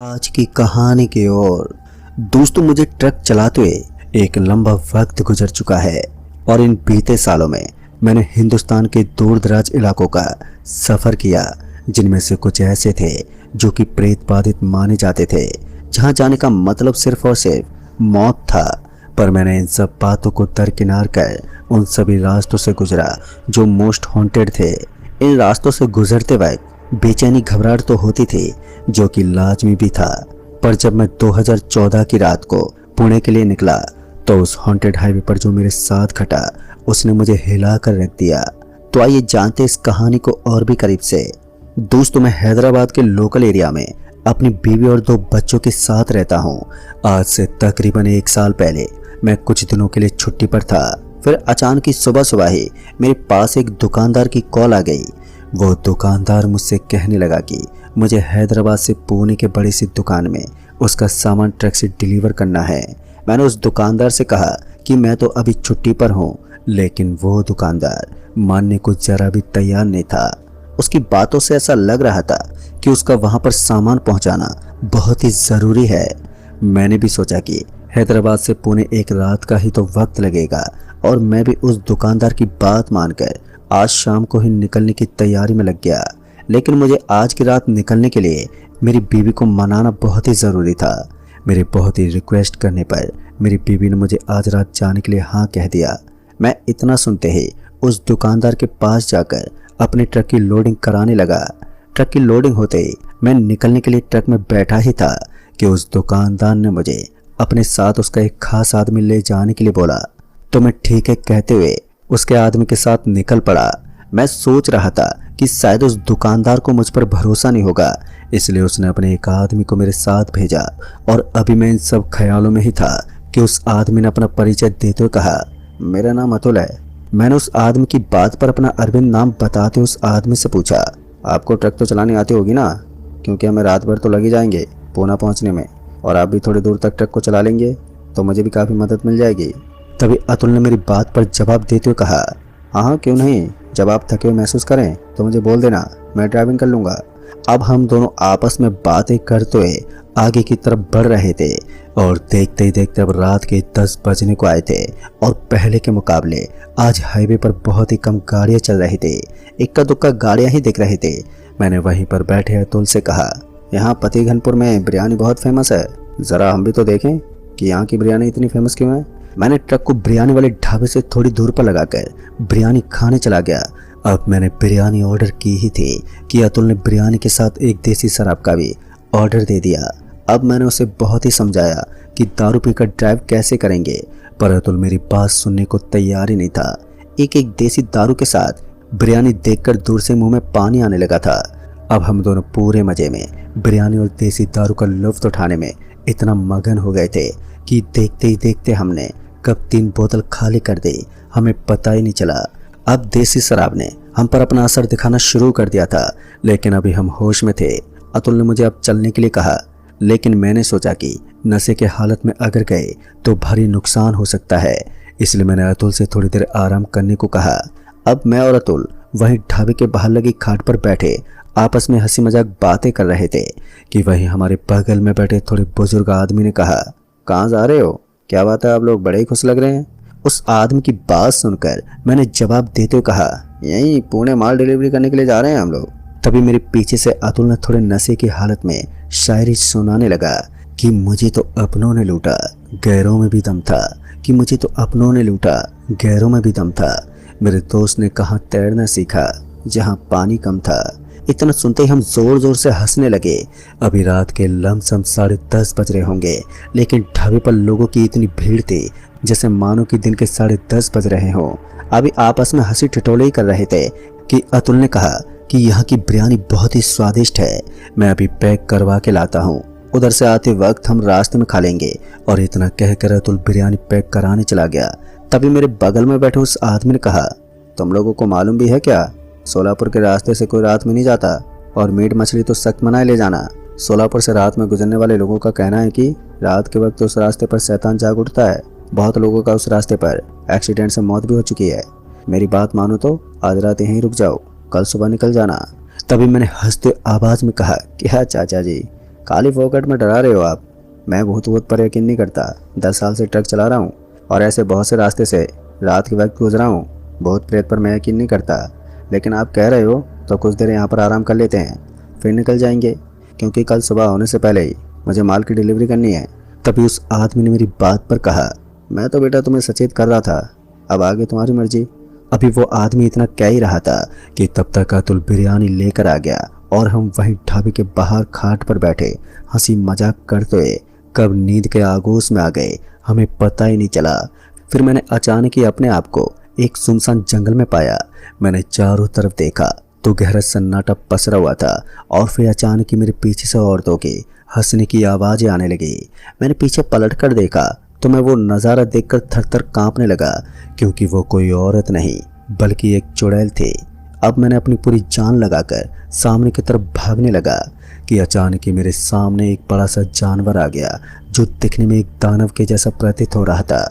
आज की कहानी की ओर। दोस्तों, मुझे ट्रक चलाते हुए एक लंबा वक्त गुजर चुका है और इन बीते सालों में मैंने हिंदुस्तान के दूर दराज इलाकों का सफर किया, जिनमें से कुछ ऐसे थे जो कि प्रेत बाधित माने जाते थे, जहां जाने का मतलब सिर्फ और सिर्फ मौत था। पर मैंने इन सब बातों को दरकिनार कर उन सभी रास्तों से गुजरा जो मोस्ट हॉन्टेड थे। इन रास्तों से गुजरते वक्त बेचैनी घबराहट तो होती थी, जो कि लाजमी भी था। पर जब मैं 2014 की रात को पुणे के लिए निकला तो उस हॉन्टेड हाईवे पर जो मेरे साथ खटा उसने मुझे हिला कर रख दिया। तो आइए जानते इस कहानी को और भी करीब से। दोस्तों, मैं हैदराबाद के लोकल एरिया में अपनी बीवी और 2 बच्चों के साथ रहता हूँ। आज से तकरीबन 1 साल पहले मैं कुछ दिनों के लिए छुट्टी पर था। फिर अचानक ही सुबह सुबह ही मेरे पास एक दुकानदार की कॉल आ गई। वो दुकानदार मुझसे कहने लगा कि मुझे हैदराबाद से पुणे के बड़ी सी दुकान में उसका सामान ट्रक से डिलीवर करना है। मैंने उस दुकानदार से कहा कि मैं तो अभी छुट्टी पर हूँ, लेकिन वो दुकानदार मानने को जरा भी तैयार नहीं था। उसकी बातों से ऐसा लग रहा था कि उसका वहाँ पर सामान पहुँचाना बहुत ही ज़रूरी है। मैंने भी सोचा कि हैदराबाद से पुणे 1 रात का ही तो वक्त लगेगा और मैं भी उस दुकानदार की बात मानकर आज शाम को ही निकलने की तैयारी में लग गया। लेकिन मुझे आज की रात निकलने के लिए मेरी बीवी को मनाना बहुत ही ज़रूरी था। मेरे बहुत ही रिक्वेस्ट करने पर मेरी बीवी ने मुझे आज रात जाने के लिए हाँ कह दिया। मैं इतना सुनते ही उस दुकानदार के पास जाकर अपने ट्रक की लोडिंग कराने लगा। ट्रक की लोडिंग होते ही मैं निकलने के लिए ट्रक में बैठा ही था कि उस दुकानदार ने मुझे अपने साथ उसका एक खास आदमी ले जाने के लिए बोला। तो मैं ठीक है कहते हुए उसके आदमी के साथ निकल पड़ा। मैं सोच रहा था कि शायद उस दुकानदार को मुझ पर भरोसा नहीं होगा, इसलिए उसने अपने एक आदमी को मेरे साथ भेजा। और अभी मैं इन सब ख्यालों में ही था कि उस आदमी ने अपना परिचय देते हुए कहा, मेरा नाम अतुल है। मैंने उस आदमी की बात पर अपना अरविंद नाम बताते उस आदमी से पूछा, आपको ट्रक तो चलानी आती होगी ना, क्योंकि हमें रात भर तो लगी जाएंगे पूना पहुँचने में, और आप भी थोड़ी दूर तक ट्रक को चला लेंगे तो मुझे भी काफ़ी मदद मिल जाएगी। तभी अतुल ने मेरी बात पर जवाब देते हुए कहा, हाँ क्यों नहीं, जब आप थके हुए महसूस करें तो मुझे बोल देना, मैं ड्राइविंग कर लूँगा। अब हम दोनों आपस में बातें करते हुए आगे की तरफ बढ़ रहे थे और देखते ही देखते अब रात के 10 बजने को आए थे और पहले के मुकाबले आज हाईवे पर बहुत ही कम गाड़ियाँ चल रही थी। इक्का दुक्का गाड़ियाँ ही दिख रही थे। मैंने वहीं पर बैठे अतुल से कहा, यहाँ पतिघनपुर में बिरयानी बहुत फेमस है, ज़रा हम भी तो देखें कि यहाँ की बिरयानी इतनी फेमस क्यों है। मैंने ट्रक को बिरयानी वाले ढाबे से थोड़ी दूर पर लगाकर बिरयानी खाने चला गया। अब मैंने बिरयानी ऑर्डर की ही थी कि अतुल ने बिरयानी के साथ एक देसी शराब का भी ऑर्डर दे दिया। अब मैंने उसे बहुत ही समझाया कि दारू पीकर ड्राइव कैसे करेंगे, पर अतुल मेरी बात सुनने को तैयार ही नहीं था। एक देसी दारू के साथ बिरयानी देखकर दूर से मुंह में पानी आने लगा था। अब हम दोनों पूरे मजे में बिरयानी और देसी दारू का लुत्फ उठाने में इतना मगन हो गए थे कि देखते ही देखते हमने कब 3 बोतल खाली कर दी, हमें पता ही नहीं चला। अब देसी शराब ने हम पर अपना असर दिखाना शुरू कर दिया था, लेकिन अभी हम होश में थे। अतुल ने मुझे अब चलने के लिए कहा, लेकिन मैंने सोचा कि नशे के हालत में अगर गए तो भारी नुकसान हो सकता है, इसलिए मैंने अतुल से थोड़ी देर आराम करने को कहा। अब मैं और अतुल वहीं ढाबे के बाहर लगी खाट पर बैठे आपस में हंसी मजाक बातें कर रहे थे कि वहीं हमारे बगल में बैठे थोड़े बुजुर्ग आदमी ने कहा, कहाँ जा रहे हो, क्या बात है, आप लोग बड़े ही खुश लग रहे हैं। उस आदमी की बात सुनकर मैंने जवाब देते हुए कहा, यहीं पुणे माल डिलीवरी करने के लिए जा रहे हैं हम लोग। तभी मेरे पीछे से अतुल ने थोड़े नशे की हालत में शायरी सुनाने लगा कि मुझे तो अपनों ने लूटा, गैरों में भी दम था, कि मुझे तो अपनों ने लूटा, गैरों में भी दम था। मेरे दोस्त ने कहाँ तैरना सीखा जहाँ पानी कम था। इतना सुनते ही हम जोर जोर से हंसने लगे। अभी रात के लमसम 10:30 बज रहे होंगे, लेकिन ढाबे पर लोगों की इतनी भीड़ थी जैसे मानो कि दिन के 10:30 बज रहे हों। अभी आपस में हंसी ठिठोले ही कर रहे थे कि अतुल ने कहा कि यहाँ की बिरयानी बहुत ही स्वादिष्ट है, मैं अभी पैक करवा के लाता हूँ, उधर से आते वक्त हम रास्ते में खा लेंगे। और इतना कहकर अतुल बिरयानी पैक कराने चला गया। तभी मेरे बगल में बैठे उस आदमी ने कहा, तुम लोगों को मालूम भी है क्या, सोलापुर के रास्ते से कोई रात में नहीं जाता, और मीट मछली तो सख्त मनाए ले जाना। सोलापुर से रात में गुजरने वाले लोगों का कहना है कि रात के वक्त उस रास्ते पर शैतान जाग उठता है। बहुत लोगों का उस रास्ते पर एक्सीडेंट से मौत भी हो चुकी है। मेरी बात मानो तो आज रात यहीं रुक जाओ, कल सुबह निकल जाना। तभी मैंने हंसते आवाज में कहा, क्या चाचा जी, खाली फोकट में डरा रहे हो आप। मैं भूत वूत पर यकीन नहीं करता। 10 साल से ट्रक चला रहा हूँ और ऐसे बहुत से रास्ते से रात के वक्त गुजरा हूँ। भूत प्रेत पर मैं यकीन नहीं करता, लेकिन आप कह रहे हो तो कुछ देर यहाँ पर आराम कर लेते हैं, फिर निकल जाएंगे, क्योंकि कल सुबह होने से पहले ही मुझे माल की डिलीवरी करनी है। तभी उस आदमी ने मेरी बात पर कहा, मैं तो बेटा तुम्हें सचेत कर रहा था, अब आगे तुम्हारी मर्जी। अभी वो आदमी इतना कह ही रहा था कि तब तक अतुल बिरयानी लेकर आ गया और हम वहीं ढाबे के बाहर खाट पर बैठे हंसी मजाक करते हुए कब नींद के आगोश में आ गए हमें पता ही नहीं चला। फिर मैंने अचानक ही अपने आप को एक सुनसान जंगल में पाया। मैंने चारों तरफ देखा तो गहरा सन्नाटा पसरा हुआ था और फिर अचानक ही मेरे पीछे से औरतों की हंसने की आवाजें आने लगी। मैंने पीछे पलट कर देखा तो मैं वो नज़ारा देखकर थर-थर कांपने लगा, क्योंकि वो कोई औरत नहीं बल्कि एक चुड़ैल थी। अब मैंने अपनी पूरी जान लगाकर सामने की तरफ भागने लगा कि अचानक ही मेरे सामने एक बड़ा सा जानवर आ गया जो दिखने में एक दानव के जैसा प्रतीत हो रहा था।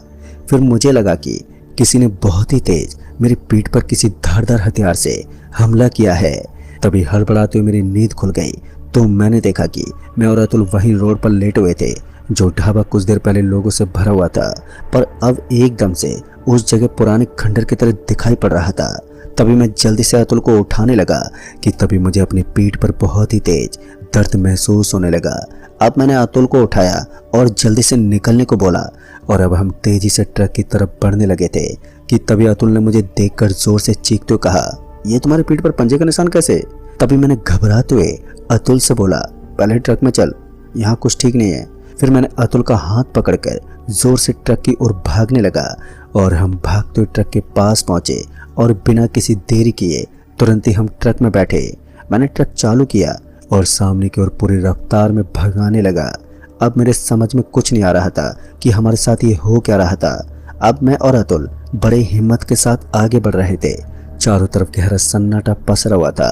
फिर मुझे लगा कि किसी ने बहुत ही तेज मेरी पीठ पर किसी धारदार हथियार से हमला किया है। तभी हड़बड़ाते हुए मेरी नींद खुल गई तो मैंने देखा कि मैं और अतुल वहीं रोड पर लेटे हुए थे। जो ढाबा कुछ देर पहले लोगों से भरा हुआ था, पर अब एकदम से उस जगह पुराने खंडर की तरह दिखाई पड़ रहा था। तभी मैं जल्दी से अतुल को उठाने लगा कि तभी मुझे अपनी पीठ पर बहुत ही तेज दर्द महसूस होने लगा। अब मैंने अतुल को उठाया और जल्दी से निकलने को बोला और अब हम तेजी से ट्रक की तरफ बढ़ने लगे थे कि तभी अतुल ने मुझे देखकर जोर से चीखते हुए कहा, ये तुम्हारी पीठ पर पंजे का निशान कैसे? तभी मैंने घबराते हुए अतुल से बोला, पहले ट्रक में चल, यहाँ कुछ ठीक नहीं है। फिर मैंने अतुल का हाथ पकड़कर जोर से ट्रक की ओर भागने लगा और हम भागते हुए ट्रक के पास पहुंचे और बिना किसी देरी किए तुरंत ही हम ट्रक में बैठे। मैंने ट्रक चालू किया और सामने की ओर पूरी रफ्तार में भगाने लगा। अब मेरे समझ में कुछ नहीं आ रहा था कि हमारे साथ ये हो क्या रहा था। अब मैं और अतुल बड़े हिम्मत के साथ आगे बढ़ रहे थे। चारों तरफ गहरा सन्नाटा पसरा हुआ था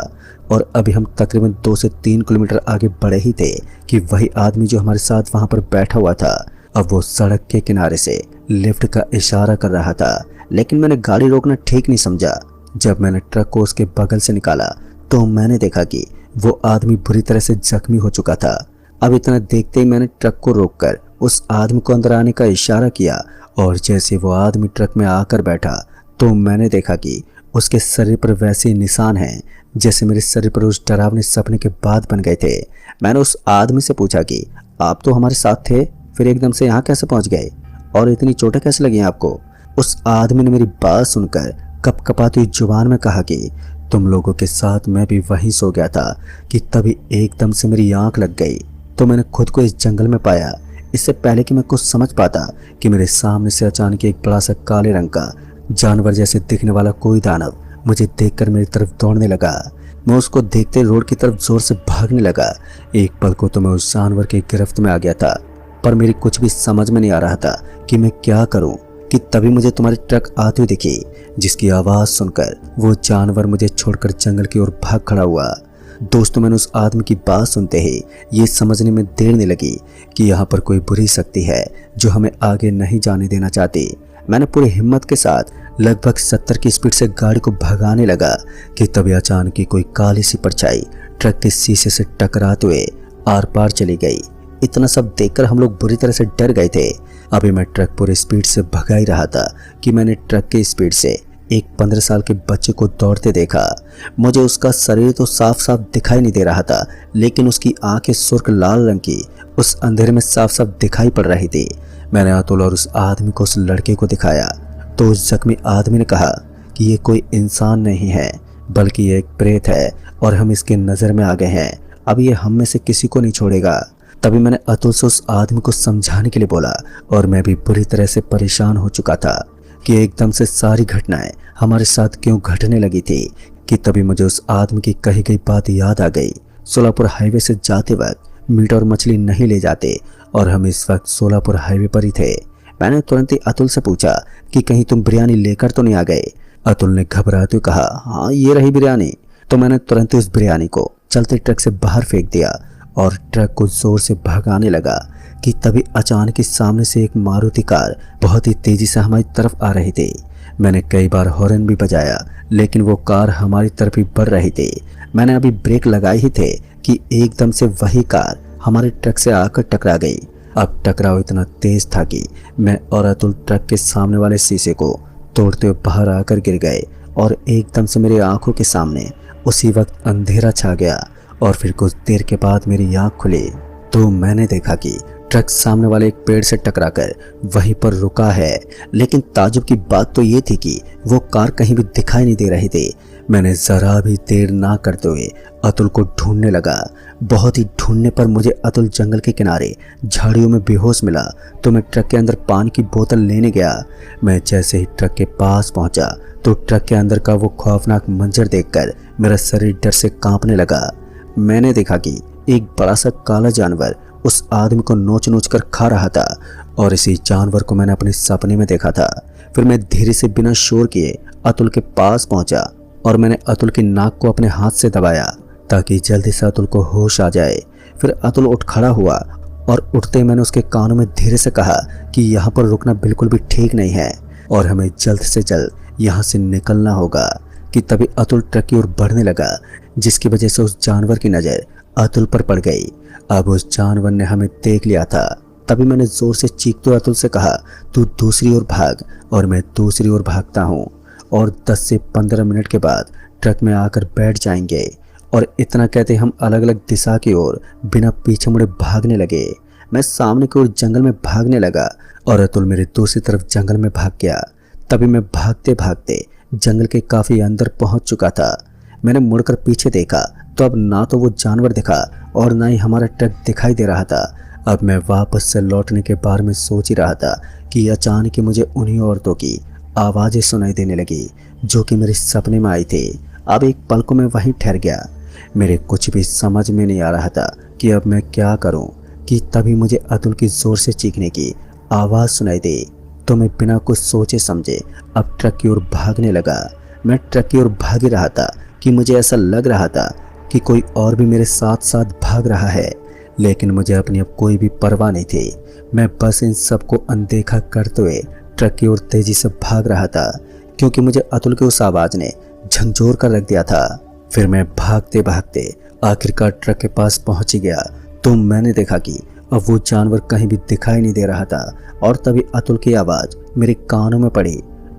और अभी हम तकरीबन 2 से 3 किलोमीटर आगे बढ़े ही थे कि वही आदमी जो हमारे साथ वहां पर बैठा हुआ था, अब वो सड़क के किनारे से लिफ्ट का इशारा कर रहा था। लेकिन मैंने गाड़ी रोकना ठीक नहीं समझा। जब मैंने ट्रक को उसके बगल से निकाला तो मैंने देखा कि वो आदमी बुरी तरह से जख्मी हो चुका था। अब इतना देखते ही मैंने ट्रक को रोककर उस आदमी को अंदर आने का इशारा किया और जैसे वो आदमी ट्रक में आकर बैठा तो मैंने देखा कि उसके शरीर पर वैसे निशान हैं जैसे मेरे शरीर पर उस डरावने सपने के बाद बन गए थे। मैंने उस आदमी से पूछा कि आप तो हमारे साथ थे, फिर एकदम से यहाँ कैसे पहुँच गए और इतनी चोटें कैसे लगी आपको? उस आदमी ने मेरी बात सुनकर कपकपाती हुई जुबान में कहा कि तुम लोगों के साथ मैं भी वहीं सो गया था कि तभी एकदम से मेरी आंख लग गई तो मैंने खुद को इस जंगल में पाया। इससे पहले कि मैं कुछ समझ पाता कि मेरे सामने से अचानक एक बड़ा सा काले रंग का जानवर जैसे दिखने वाला कोई दानव मुझे देखकर मेरी तरफ दौड़ने लगा। मैं उसको देखते रोड की तरफ जोर से भागने लगा। एक पल को तो मैं उस जानवर के गिरफ्त में आ गया था, पर मेरी कुछ भी समझ में नहीं आ रहा था कि मैं क्या करूं कि तभी मुझे तुम्हारी ट्रक आती हुई दिखी, जिसकी आवाज़ सुनकर वो जानवर मुझे छोड़कर जंगल की ओर भाग खड़ा हुआ। दोस्तों, मैंने उस आदमी की बात सुनते ही ये समझने में देर नहीं लगी कि यहाँ पर कोई बुरी शक्ति है जो हमें आगे नहीं जाने देना चाहती। मैंने पूरी हिम्मत के साथ लगभग 70 की स्पीड से गाड़ी को भगाने लगा कि तभी अचानक ही कोई काली सी परछाई ट्रक के शीशे से टकराते हुए आर पार चली गई। इतना सब देखकर हम लोग बुरी तरह से डर गए थे। अभी मैं ट्रक पूरी स्पीड से भगा ही रहा था कि मैंने ट्रक की स्पीड से एक 15 साल के बच्चे को दौड़ते देखा। मुझे उसका शरीर तो साफ साफ दिखाई नहीं दे रहा था, लेकिन उसकी आंखें सुर्ख लाल रंग की उस अंधेरे में साफ साफ दिखाई पड़ रही थी। मैंने अतुल और उस आदमी को उस लड़के को दिखाया तो उस जख्मी आदमी ने कहा कि ये कोई इंसान नहीं है बल्कि ये एक प्रेत है और हम इसके नज़र में आ गए हैं। अब ये हम में से किसी को नहीं छोड़ेगा। तभी मैंने अतुल से उस आदमी को समझाने के लिए बोला और मैं भी बुरी तरह से परेशान हो चुका था कि एकदम से सारी घटनाएं हमारे साथ क्यों घटने लगी थी कि तभी मुझे उस आदमी की कही गई बात याद आ गई। सोलापुर हाईवे से जाते वक्त मीट और मछली नहीं ले जाते और हम इस वक्त सोलापुर हाईवे पर ही थे। मैंने तुरंत ही अतुल से पूछा कि कहीं तुम बिरयानी लेकर तो नहीं आ गए? अतुल ने घबराते हुए कहा, हाँ ये रही बिरयानी। तो मैंने तुरंत ही उस बिरयानी को चलते ट्रक से बाहर फेंक दिया और ट्रक को जोर से भगाने लगा कि तभी अचानक ही सामने से एक मारुति कार बहुत ही तेजी से हमारी तरफ आ रही थी। मैंने कई बार हॉर्न भी बजाया लेकिन वो कार हमारी तरफ ही बढ़ रही थी। मैंने अभी ब्रेक लगाए ही थे कि एकदम से वही कार हमारे ट्रक से आकर टकरा गई। अब टकराव इतना तेज था कि मैं और अतुल ट्रक के सामने वाले शीशे को तोड़ते हुए बाहर आकर गिर गए और एकदम से मेरी आंखों के सामने उसी वक्त अंधेरा छा गया। और फिर कुछ देर के बाद मेरी आंख खुली तो मैंने देखा कि ट्रक सामने वाले एक पेड़ से टकराकर वहीं पर रुका है। लेकिन ताज्जुब की बात तो ये थी कि वो कार कहीं भी दिखाई नहीं दे रही थी। मैंने जरा भी देर ना करते हुए अतुल को ढूंढने लगा। बहुत ही ढूंढने पर मुझे अतुल जंगल के किनारे झाड़ियों में बेहोश मिला तो मैं ट्रक के अंदर पानी की बोतल लेने गया। मैं जैसे ही ट्रक के पास पहुंचा तो ट्रक के अंदर का वो खौफनाक मंजर देखकर मेरा शरीर डर से कांपने लगा। मैंने देखा कि एक बड़ा सा काला जानवर उस आदमी को नोच नोच कर खा रहा था और इसी जानवर को मैंने अपने सपने में देखा था। फिर मैं धीरे से बिना शोर किए अतुल के पास पहुंचा और मैंने अतुल की नाक को अपने हाथ से दबाया ताकि जल्दी से अतुल को होश आ जाए। फिर अतुल उठ खड़ा हुआ और उठते मैंने उसके कानों में धीरे से कहा कि यहाँ पर रुकना बिल्कुल भी ठीक नहीं है और हमें जल्द से जल्द यहाँ से निकलना होगा। कि तभी अतुल ट्रक की ओर बढ़ने लगा जिसकी वजह से उस जानवर की नज़र अतुल पर पड़ गई। अब उस जानवर ने हमें देख लिया था। तभी मैंने जोर से चीखते हुए अतुल से कहा, तू दूसरी ओर भाग। और मैं दूसरी ओर भागता हूँ और 10 से 15 मिनट के बाद ट्रक में आकर बैठ जाएंगे। और इतना कहते हम अलग अलग दिशा की ओर बिना पीछे मुड़े भागने लगे। मैं सामने की ओर जंगल में भागने लगा और अतुल मेरे दूसरी तरफ जंगल में भाग गया। तभी मैं भागते भागते जंगल के काफ़ी अंदर पहुंच चुका था। मैंने मुड़कर पीछे देखा तो अब ना तो वो जानवर दिखा और ना ही हमारा ट्रक दिखाई दे रहा था। अब मैं वापस से लौटने के बारे में सोच ही रहा था कि अचानक ही मुझे उन्हीं औरतों की आवाज़ें सुनाई देने लगी जो कि मेरे सपने में आई थी। अब एक पल को मैं वहीं ठहर गया। मेरे कुछ भी समझ में नहीं आ रहा था कि अब मैं क्या करूं कि तभी मुझे अतुल की ज़ोर से चीखने की आवाज़ सुनाई दी तो मैं बिना कुछ सोचे समझे अब ट्रक की ओर भागने लगा। मैं ट्रक की ओर भाग ही रहा था कि मुझे ऐसा लग रहा था कि कोई और भी मेरे साथ साथ भाग रहा है, लेकिन मुझे अपनी अब कोई भी परवाह नहीं थी। मैं बस इन सबको अनदेखा करते हुए ट्रक की ओर तेजी से भाग रहा था क्योंकि मुझे अतुल की उस आवाज़ ने झंझोर कर रख दिया था। फिर मैं भागते भागते आखिरकार ट्रक के पास पहुंच गया तो मैंने देखा कि अब वो जानवर कहीं भी दिखाई नहीं दे रहा था। और तभी अतुल की आवाज़ मेरे कानों में पड़ी,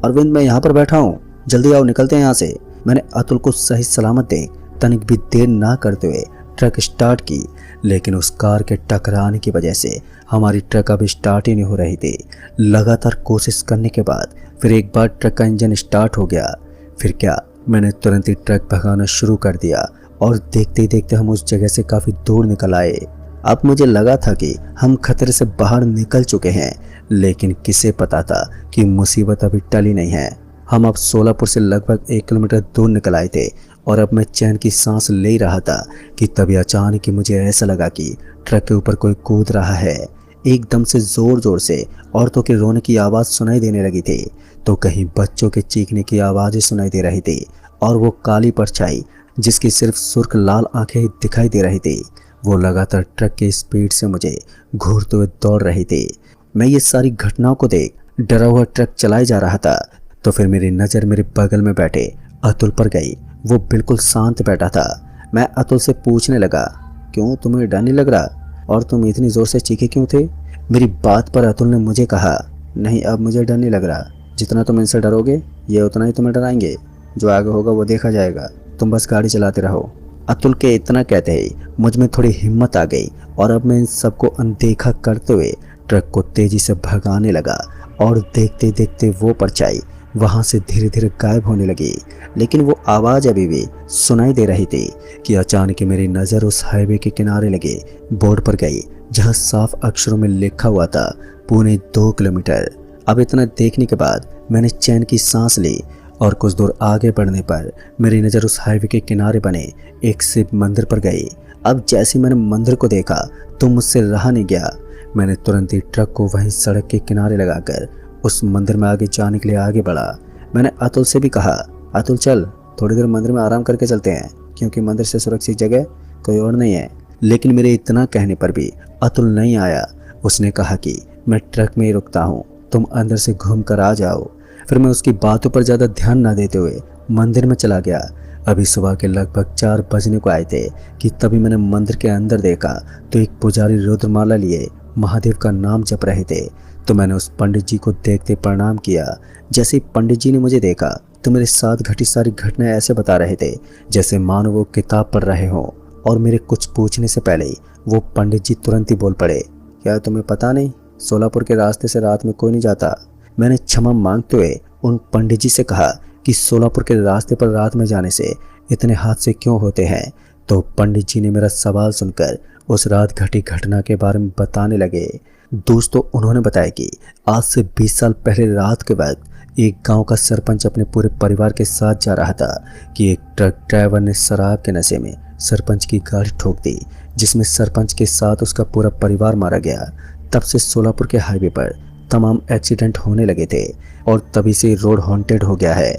अरविंद मैं यहाँ पर बैठा हूँ, जल्दी आओ निकलते हैं यहाँ से। मैंने अतुल को सही सलामत देख तनिक भी देर ना करते हुए ट्रक स्टार्ट की, लेकिन उस कार के टकराने की वजह से हमारी ट्रक अब स्टार्ट ही नहीं हो रही थी। लगातार कोशिश करने के बाद फिर एक बार ट्रक का इंजन स्टार्ट हो गया। फिर क्या, मैंने तुरंत ही ट्रक भगाना शुरू कर दिया और देखते ही देखते हम उस जगह से काफ़ी दूर निकल आए। अब मुझे लगा था कि हम खतरे से बाहर निकल चुके हैं, लेकिन किसे पता था कि मुसीबत अभी टली नहीं है। हम अब सोलापुर से लगभग 1 किलोमीटर दूर निकल आए थे और अब मैं चैन की सांस ले ही रहा था कि तभी अचानक ही मुझे ऐसा लगा कि ट्रक के ऊपर कोई कूद रहा है। एकदम से जोर जोर से औरतों के रोने की आवाज़ सुनाई देने लगी थी तो कहीं बच्चों के चीखने की आवाज़ें सुनाई दे रही थी और वो काली परछाई जिसकी सिर्फ सुर्ख लाल आंखें ही दिखाई दे रही थी वो लगातार ट्रक के स्पीड से मुझे घूरते हुए दौड़ रही थी। मैं ये सारी घटनाओं को देख डरा हुआ ट्रक चलाए जा रहा था तो फिर मेरी नज़र मेरे बगल में बैठे अतुल पर गई। वो बिल्कुल शांत बैठा था। मैं अतुल से पूछने लगा, क्यों तुम्हें डर नहीं लग रहा और तुम इतनी ज़ोर से चीखे क्यों थे? मेरी बात पर अतुल ने मुझे कहा, नहीं अब मुझे डर नहीं लग रहा, जितना तुम इनसे डरोगे ये उतना ही तुम्हें डराएंगे, जो आगे होगा वो देखा जाएगा, तुम बस गाड़ी चलाते रहो। अतुल के इतना कहते ही मुझ में थोड़ी हिम्मत आ गई और अब मैं इन सबको अनदेखा करते हुए ट्रक को तेजी से भगाने लगा और देखते देखते वो परछाई वहाँ से धीरे धीरे गायब होने लगी। लेकिन वो आवाज़ अभी भी सुनाई दे रही थी कि अचानक मेरी नज़र उस हाईवे के किनारे लगे बोर्ड पर गई जहाँ साफ अक्षरों में लिखा हुआ था पौने 2 किलोमीटर। अब इतना देखने के बाद मैंने चैन की सांस ली और कुछ दूर आगे बढ़ने पर मेरी नज़र उस हाईवे के किनारे बने एक शिव मंदिर पर गई। अब जैसे मैंने मंदिर को देखा तो मुझसे रहा नहीं गया। मैंने तुरंत ही ट्रक को वहीं सड़क के किनारे लगाकर उस मंदिर में आगे जाने के लिए आगे बढ़ा। मैंने अतुल से भी कहा, अतुल चल थोड़ी देर मंदिर में आराम करके चलते हैं, क्योंकि मंदिर से सुरक्षित जगह कोई और नहीं है। लेकिन मेरे इतना कहने पर भी अतुल नहीं आया। उसने कहा कि मैं ट्रक में ही रुकता हूँ, तुम अंदर से घूम कर आ जाओ। फिर मैं उसकी बातों पर ज़्यादा ध्यान ना देते हुए मंदिर में चला गया। अभी सुबह के लगभग 4 बजने को आए थे कि तभी मैंने मंदिर के अंदर देखा तो एक पुजारी रुद्रमाला लिए महादेव का नाम जप रहे थे। तो मैंने उस पंडित जी को देखते प्रणाम किया। जैसे ही पंडित जी ने मुझे देखा तो मेरे साथ घटी सारी घटनाएं ऐसे बता रहे थे जैसे मानो वो किताब पढ़ रहे हों। और मेरे कुछ पूछने से पहले ही वो पंडित जी तुरंत ही बोल पड़े, क्या तुम्हें पता नहीं सोलापुर के रास्ते से रात में कोई नहीं जाता। मैंने क्षमा मांगते हुए उन पंडित जी से कहा कि सोलापुर के रास्ते पर रात में जाने से इतने हादसे क्यों होते हैं। तो पंडित जी ने मेरा सवाल सुनकर उस रात घटी घटना के बारे में बताने लगे। दोस्तों, उन्होंने बताया कि आज से 20 साल पहले रात के वक्त एक गांव का सरपंच अपने पूरे परिवार के साथ जा रहा था कि एक ट्रक ड्राइवर ने शराब के नशे में सरपंच की गाड़ी ठोक दी, जिसमें सरपंच के साथ उसका पूरा परिवार मारा गया। तब से सोलापुर के हाईवे पर तमाम एक्सीडेंट होने लगे थे और तभी से रोड हॉन्टेड हो गया है।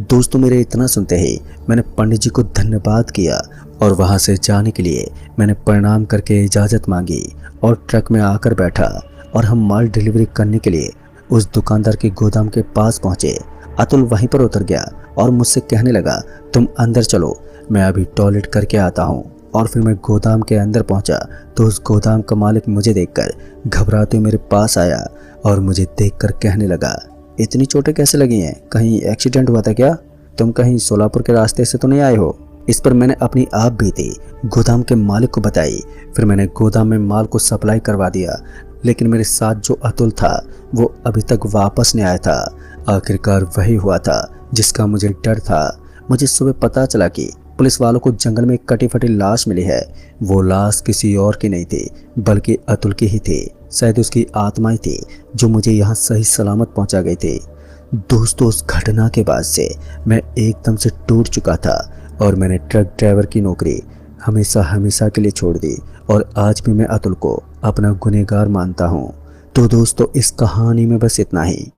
दोस्तों, मेरे इतना सुनते ही मैंने पंडित जी को धन्यवाद किया और वहां से जाने के लिए मैंने प्रणाम करके इजाज़त मांगी और ट्रक में आकर बैठा और हम माल डिलीवरी करने के लिए उस दुकानदार के गोदाम के पास पहुंचे। अतुल वहीं पर उतर गया और मुझसे कहने लगा, तुम अंदर चलो, मैं अभी टॉयलेट करके आता हूं। और फिर मैं गोदाम के अंदर पहुंचा तो उस गोदाम का मालिक मुझे देखकर घबराते हुए मेरे पास आया और मुझे देखकर कहने लगा, इतनी चोटें कैसे लगी हैं? कहीं एक्सीडेंट हुआ था क्या? तुम कहीं सोलापुर के रास्ते से तो नहीं आए हो? इस पर मैंने अपनी आप बीती गोदाम के मालिक को बताई। फिर मैंने गोदाम में माल को सप्लाई करवा दिया, लेकिन मेरे साथ जो अतुल था वो अभी तक वापस नहीं आया था। आखिरकार वही हुआ था जिसका मुझे डर था। मुझे सुबह पता चला कि पुलिस वालों को जंगल में एक कटी फटी लाश मिली है। वो लाश किसी और की नहीं थी बल्कि अतुल की ही थी। शायद उसकी आत्मा ही थी जो मुझे यहाँ सही सलामत पहुँचा गई थी। दोस्तों, उस घटना के बाद से मैं एकदम से टूट चुका था और मैंने ट्रक ड्राइवर की नौकरी हमेशा हमेशा के लिए छोड़ दी और आज भी मैं अतुल को अपना गुनहगार मानता हूँ। तो दोस्तों, इस कहानी में बस इतना ही।